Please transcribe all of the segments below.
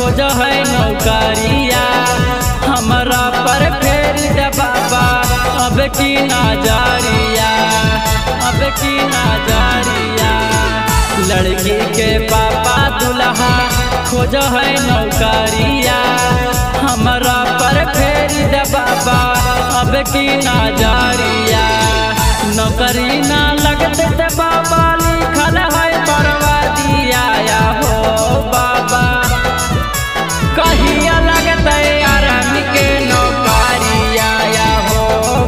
खोज है नौकरिया हमरा पर फेर दे बाबा अब की नजरिया, अब की नजरिया। लड़की के पापा दुल्हा खोज है नौकरिया हमरा पर फेर दे बाबा अब की नजरिया। नौकरी ना लगते ते बाबा लिखल है बर्बादिया हो बाबा। कहिया लगते आराम के नौकरिया हो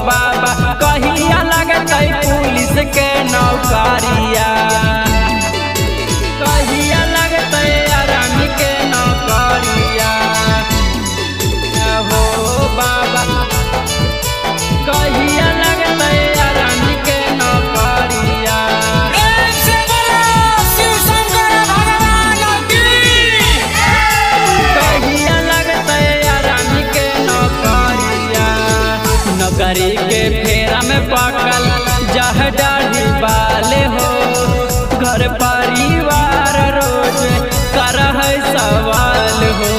बाबा, कहिया लगते पुलिस के नौकरिया, कहिया लगते आराम के नौकरिया हो बाबा, कहिया लगते आराम के नौकरिया। कहिया लगते आराम के नौकरिया। नौकरी के फेरा में पाकल जह डाढ़ी वाले हो, घर परिवार रोज कर है सवाल हो,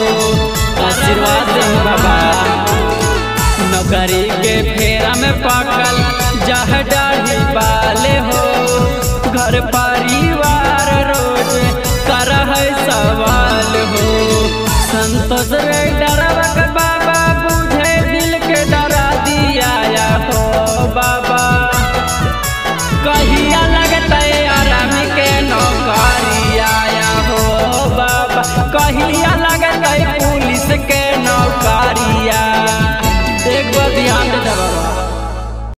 आशीर्वाद दे बाबा। नौकरी के फेरा में पाकल जह डाढ़ी वाले हो, घर परिवार रोज कर है सवाल हो।